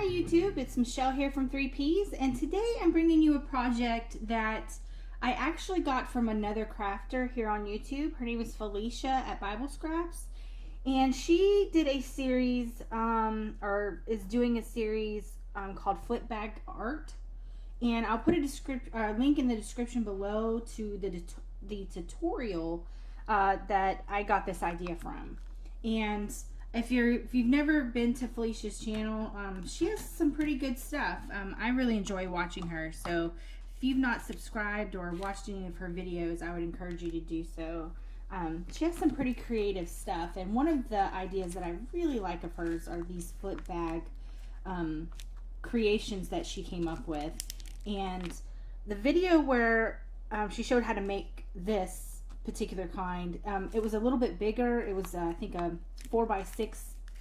Hi YouTube, it's Michelle here from 3Ps, and today I'm bringing you a project that I actually got from another crafter here on YouTube. Her name is Felecia at Biblescraps, and she did a series, or is doing a series called Flip Bag Art, and I'll put a link in the description below to the tutorial that I got this idea from. And if you've never been to Felicia's channel, she has some pretty good stuff. I really enjoy watching her. So if you've not subscribed or watched any of her videos, I would encourage you to do so. She has some pretty creative stuff, and one of the ideas that I really like of hers are these flip bag creations that she came up with. And the video where she showed how to make this particular kind, it was a little bit bigger. It was I think a 4x6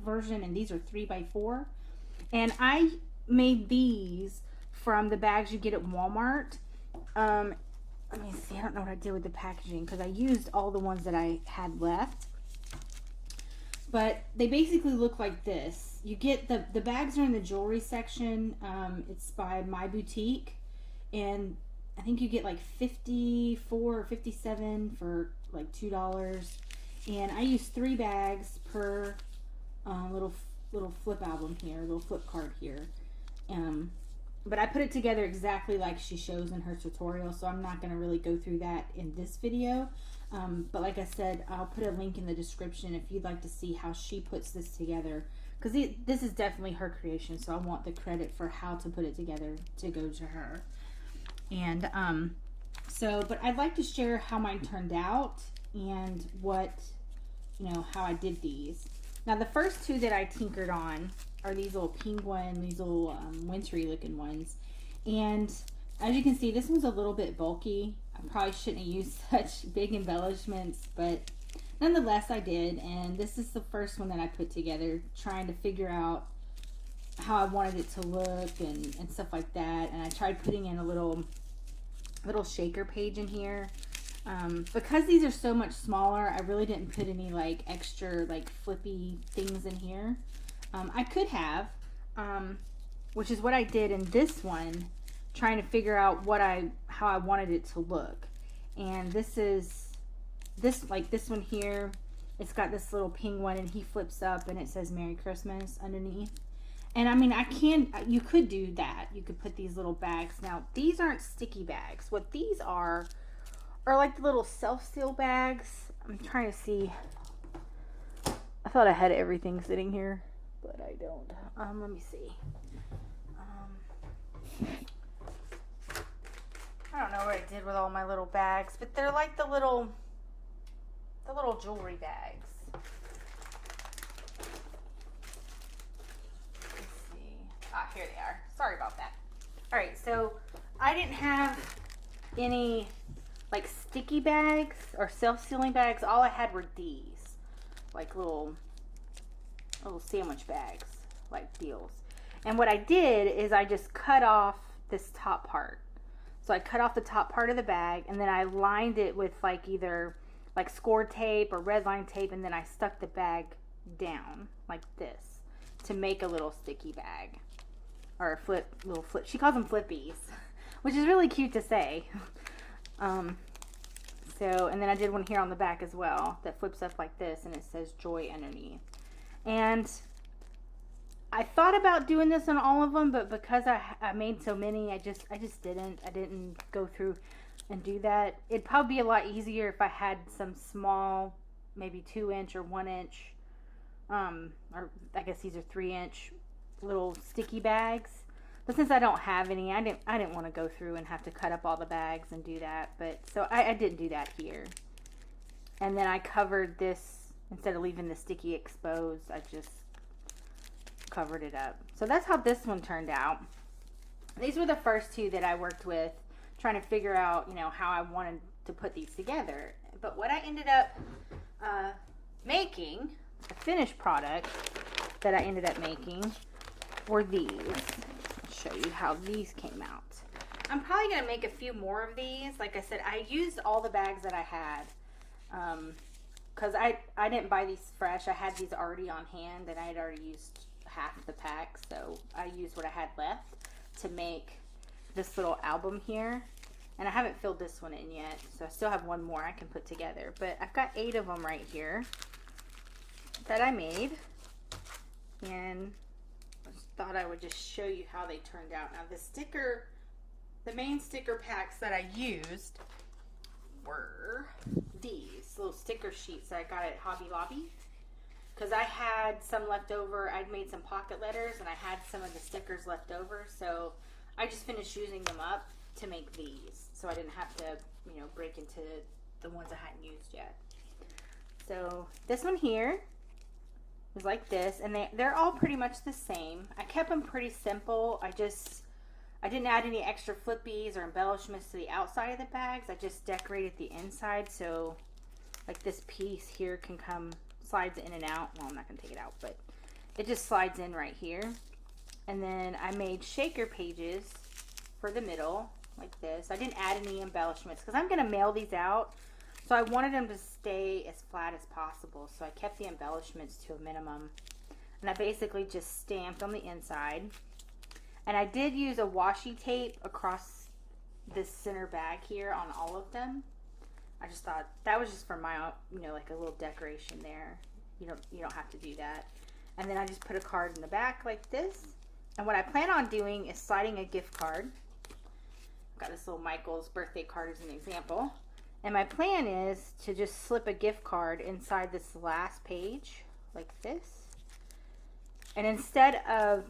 version, and these are 3x4, and I made these from the bags you get at Walmart. Let me see, I don't know what I did with the packaging because I used all the ones that I had left, but they basically look like this. You get the bags are in the jewelry section. It's by My Boutique, and I think you get like 54 or 57 for like $2. And I use 3 bags per little flip album here, little flip card here. But I put it together exactly like she shows in her tutorial, so I'm not going to really go through that in this video. But like I said, I'll put a link in the description if you'd like to see how she puts this together, because this is definitely her creation, so I want the credit for how to put it together to go to her. And but I'd like to share how mine turned out and what, how I did these. Now the first two that I tinkered on are these little penguin, these little wintry looking ones. And as you can see, this one's a little bit bulky. I probably shouldn't have used such big embellishments, but nonetheless I did. And this is the first one that I put together, trying to figure out how I wanted it to look and stuff like that. And I tried putting in a little shaker page in here. Because these are so much smaller, I really didn't put any like extra like flippy things in here. I could have, which is what I did in this one, trying to figure out how I wanted it to look. And this one here, it's got this little penguin and he flips up and it says Merry Christmas underneath. And I mean, you could do that. You could put these little bags. Now, these aren't sticky bags. What these are like the little self-seal bags. I'm trying to see. I thought I had everything sitting here, but I don't. Let me see. I don't know what I did with all my little bags, but they're like the little jewelry bags. Here they are. Sorry about that. Alright, so I didn't have any like sticky bags or self-sealing bags. All I had were these, like little sandwich bags, like deals. And what I did is I just cut off this top part. So I cut off the top part of the bag, and then I lined it with like either like score tape or red line tape, and then I stuck the bag down like this to make a little sticky bag. Or little flip. She calls them flippies, which is really cute to say. And then I did one here on the back as well that flips up like this, and it says joy underneath. And I thought about doing this on all of them, but because I made so many, I just didn't. I didn't go through and do that. It'd probably be a lot easier if I had some small, maybe 2-inch or 1-inch, or I guess these are 3-inch. Little sticky bags, but since I don't have any, I didn't want to go through and have to cut up all the bags and do that. But so I didn't do that here. And then I covered this, instead of leaving the sticky exposed, I just covered it up. So that's how this one turned out. These were the first two that I worked with, trying to figure out how I wanted to put these together. But what I ended up making, the finished product that I ended up making, were these. I'll show you how these came out. I'm probably going to make a few more of these. Like I said, I used all the bags that I had because I didn't buy these fresh. I had these already on hand, and I had already used half the pack, so I used what I had left to make this little album here. And I haven't filled this one in yet, so I still have one more I can put together. But I've got 8 of them right here that I made. And I just thought I would just show you how they turned out. Now the main sticker packs that I used were these little sticker sheets that I got at Hobby Lobby. Because I had some left over. I'd made some pocket letters and I had some of the stickers left over. So I just finished using them up to make these. So I didn't have to, you know, break into the ones I hadn't used yet. So this one here was like this. And they're all pretty much the same. I kept them pretty simple. I didn't add any extra flippies or embellishments to the outside of the bags. I just decorated the inside. So like this piece here can slides in and out. Well, I'm not going to take it out, but it just slides in right here. And then I made shaker pages for the middle like this. I didn't add any embellishments because I'm going to mail these out. So I wanted them to stay as flat as possible. So I kept the embellishments to a minimum. And I basically just stamped on the inside. And I did use a washi tape across this center bag here on all of them. I just thought that was just for my, you know, like a little decoration there. You don't have to do that. And then I just put a card in the back like this. And what I plan on doing is sliding a gift card. I've got this little Michael's birthday card as an example. And my plan is to just slip a gift card inside this last page like this. And instead of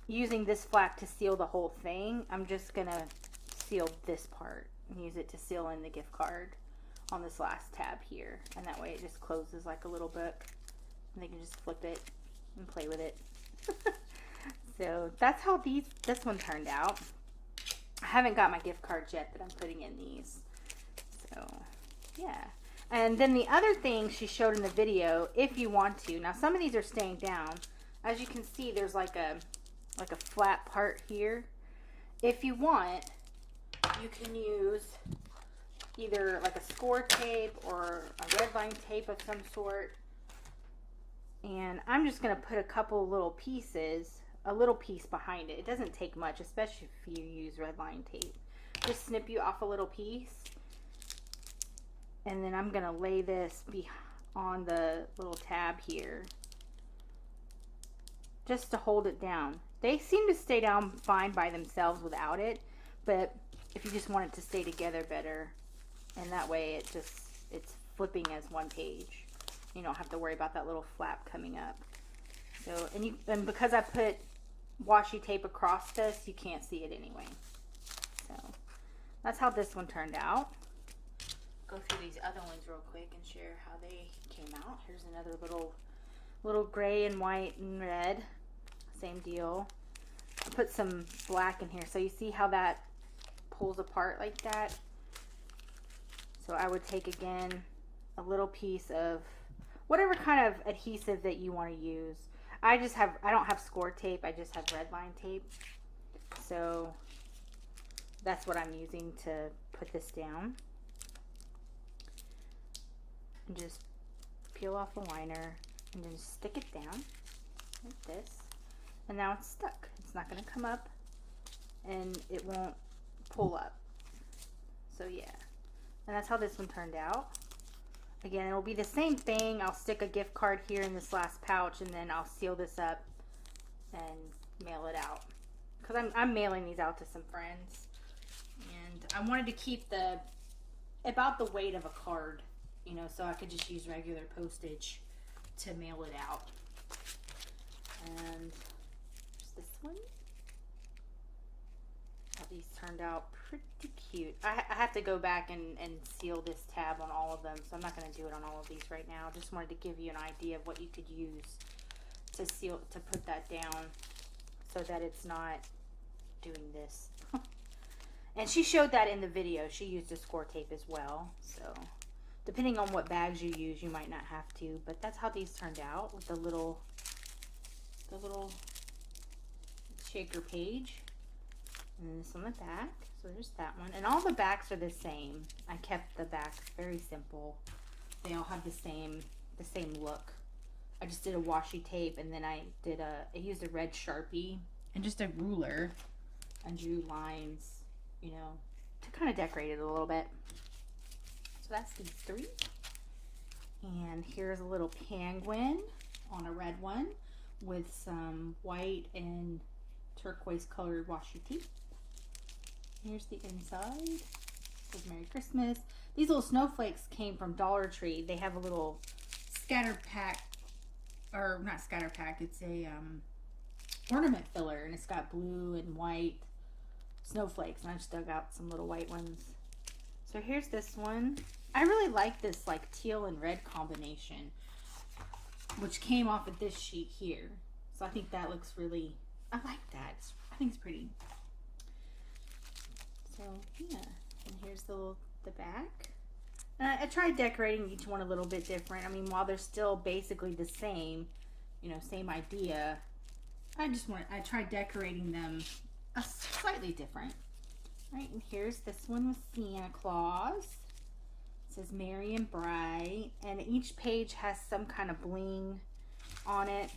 using this flap to seal the whole thing, I'm just gonna seal this part and use it to seal in the gift card on this last tab here. And that way it just closes like a little book and they can just flip it and play with it. So that's how this one turned out. I haven't got my gift cards yet that I'm putting in these. So yeah. And then the other thing she showed in the video, if you want to, now some of these are staying down. As you can see, there's like a flat part here. If you want, you can use either like a score tape or a red line tape of some sort. And I'm just going to put a couple little pieces, a little piece behind it. It doesn't take much, especially if you use red line tape. Just snip you off a little piece. And then I'm going to lay this on the little tab here, just to hold it down. They seem to stay down fine by themselves without it, but if you just want it to stay together better, and that way it's flipping as one page. You don't have to worry about that little flap coming up. So, and because I put washi tape across this, you can't see it anyway. So that's how this one turned out. Go through these other ones real quick and share how they came out. Here's another little gray and white and red. Same deal. I put some black in here, so you see how that pulls apart like that. So I would take again a little piece of whatever kind of adhesive that you want to use. I don't have score tape, I just have red line tape. So that's what I'm using to put this down. And just peel off the liner and then stick it down like this. And now it's stuck. It's not going to come up and it won't pull up. So yeah. And that's how this one turned out. Again, it'll be the same thing. I'll stick a gift card here in this last pouch and then I'll seal this up and mail it out. Because I'm mailing these out to some friends. And I wanted to keep about the weight of a card, you know, so I could just use regular postage to mail it out. And this one. How these turned out pretty cute. I have to go back and seal this tab on all of them, so I'm not going to do it on all of these right now. Just wanted to give you an idea of what you could use to put that down so that it's not doing this. And she showed that in the video. She used a score tape as well, so depending on what bags you use, you might not have to, but that's how these turned out with the little shaker page. And this on the back. So there's that one. And all the backs are the same. I kept the backs very simple. They all have the same look. I just did a washi tape, and then I used a red Sharpie and just a ruler and drew lines, you know, to kind of decorate it a little bit. So that's these three. And here's a little penguin on a red one with some white and turquoise colored washi tape. Here's the inside. It says Merry Christmas. These little snowflakes came from Dollar Tree. They have a little scatter pack, or not scatter pack, it's a ornament filler, and it's got blue and white snowflakes, and I just dug out some little white ones. So here's this one. I really like this like teal and red combination, which came off of this sheet here. So I think that looks really, I like that. I think it's pretty. So yeah, and here's the back. I tried decorating each one a little bit different. I mean, while they're still basically the same, you know, same idea, I tried decorating them slightly different. Right, and here's this one with Santa Claus. It says Merry and Bright, and each page has some kind of bling on it.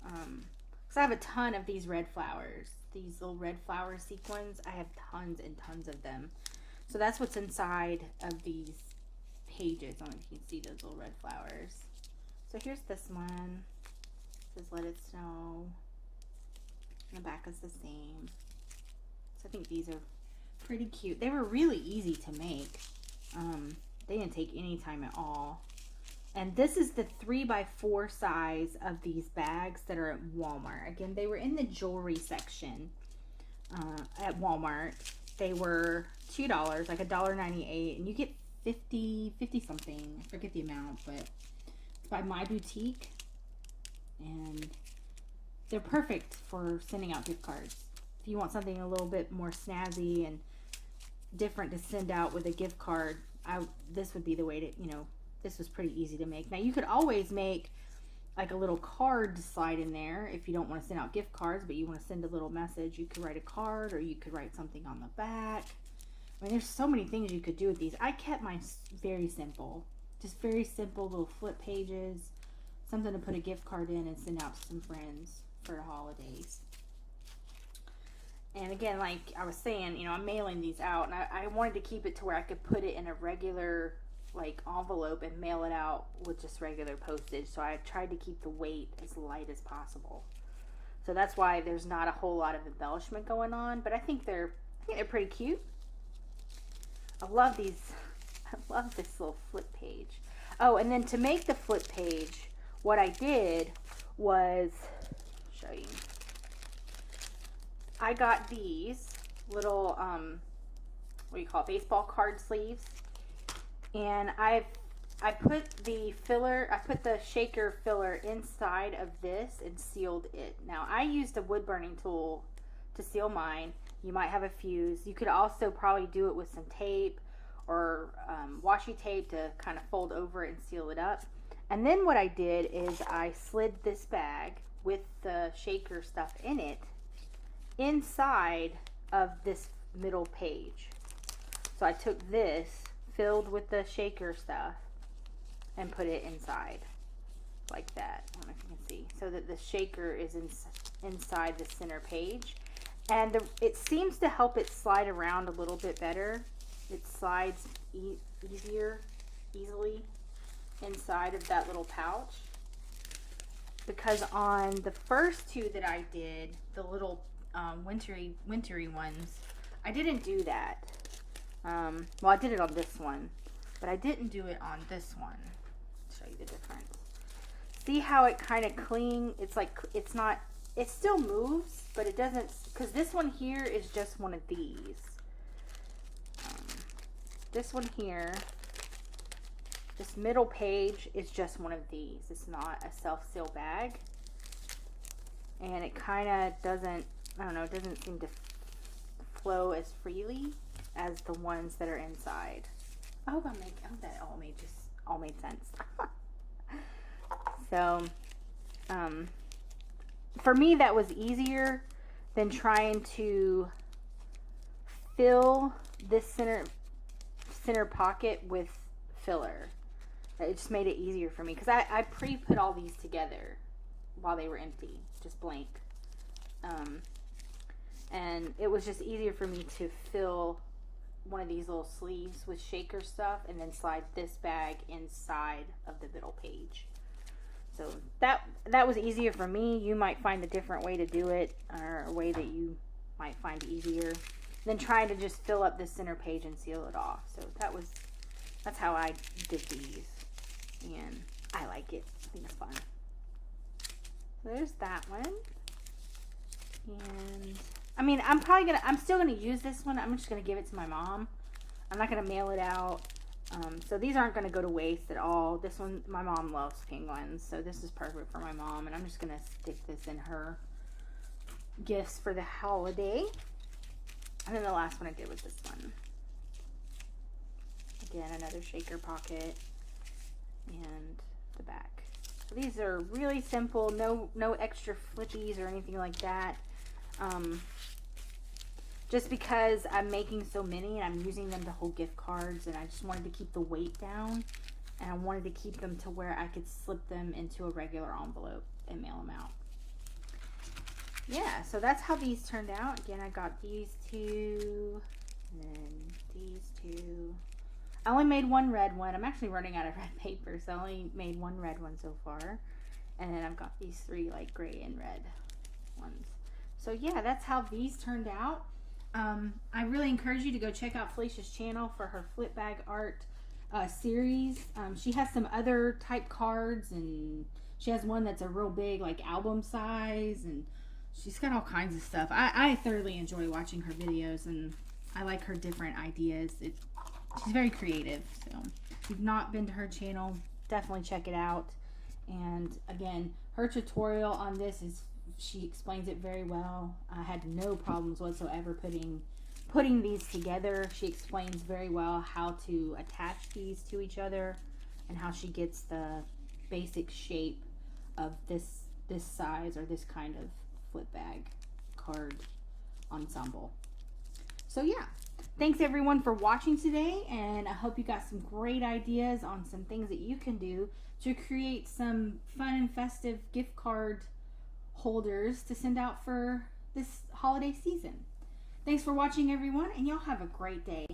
Because I have a ton of these red flowers, these little red flower sequins. I have tons and tons of them. So that's what's inside of these pages. I don't know if you can see those little red flowers. So here's this one. It says Let It Snow. And the back is the same. So I think these are pretty cute. They were really easy to make. They didn't take any time at all. And this is the 3x4 size of these bags that are at Walmart. Again, they were in the jewelry section at Walmart. They were $2, like $1.98, and you get 50 something. I forget the amount, but it's by My Boutique, and they're perfect for sending out gift cards. If you want something a little bit more snazzy and different to send out with a gift card, this would be the way to, you know, this was pretty easy to make. Now you could always make like a little card to slide in there if you don't want to send out gift cards, but you want to send a little message. You could write a card, or you could write something on the back. I mean, there's so many things you could do with these. I kept mine very simple, just very simple little flip pages, something to put a gift card in and send out to some friends for the holidays. And again, like I was saying, you know, I'm mailing these out, and I wanted to keep it to where I could put it in a regular like envelope and mail it out with just regular postage. So I tried to keep the weight as light as possible. So that's why there's not a whole lot of embellishment going on, but I think they're pretty cute. I love these. I love this little flip page. Oh, and then to make the flip page, what I did was, show you. I got these little what do you call it, baseball card sleeves. And I put the filler, I put the shaker filler inside of this and sealed it. Now I used a wood burning tool to seal mine. You might have a fuse. You could also probably do it with some tape or washi tape to kind of fold over it and seal it up. And then what I did is I slid this bag with the shaker stuff in it inside of this middle page. So I took this filled with the shaker stuff and put it inside like that. I don't know if you can see, so that the shaker is inside the center page, and it seems to help it slide around a little bit better. It slides easily inside of that little pouch, because on the first two that I did, the little wintry ones, I didn't do that. Well, I did it on this one, but I didn't do it on this one. I'll show you the difference. See how it kind of cling? It's like, it's not, it still moves, but it doesn't, because this one here is just one of these. This one here, this middle page is just one of these. It's not a self-seal bag. And it kind of doesn't, I don't know, it doesn't seem to flow as freely as the ones that are inside. I hope that all made sense. So, for me, that was easier than trying to fill this center pocket with filler. It just made it easier for me because I pre-put all these together while they were empty, just blank. And it was just easier for me to fill one of these little sleeves with shaker stuff and then slide this bag inside of the middle page. So that was easier for me. You might find a different way to do it, or a way that you might find easier than trying to just fill up the center page and seal it off. So that's how I did these, and I like it. I think it's fun. So there's that one. And I mean, I'm still gonna use this one. I'm just gonna give it to my mom. I'm not gonna mail it out. So these aren't gonna go to waste at all. This one, my mom loves penguins, so this is perfect for my mom. And I'm just gonna stick this in her gifts for the holiday. And then the last one I did was this one. Again, another shaker pocket and the back. So these are really simple. No extra flippies or anything like that. Just because I'm making so many and I'm using them to hold gift cards, and I just wanted to keep the weight down, and I wanted to keep them to where I could slip them into a regular envelope and mail them out. Yeah, so that's how these turned out. Again, I got these two, and then these two. I only made one red one. I'm actually running out of red paper, so I only made one red one so far. And then I've got these three like gray and red ones. So yeah, that's how these turned out. I really encourage you to go check out Felicia's channel for her flip bag art series. She has some other type cards, and she has one that's a real big like album size, and she's got all kinds of stuff. I thoroughly enjoy watching her videos, and I like her different ideas. She's very creative. So if you've not been to her channel, definitely check it out. And again, her tutorial on this she explains it very well. I had no problems whatsoever putting these together. She explains very well how to attach these to each other, and how she gets the basic shape of this size or this kind of flip bag card ensemble. So yeah, thanks everyone for watching today, and I hope you got some great ideas on some things that you can do to create some fun and festive gift card holders to send out for this holiday season. Thanks for watching everyone, and y'all have a great day.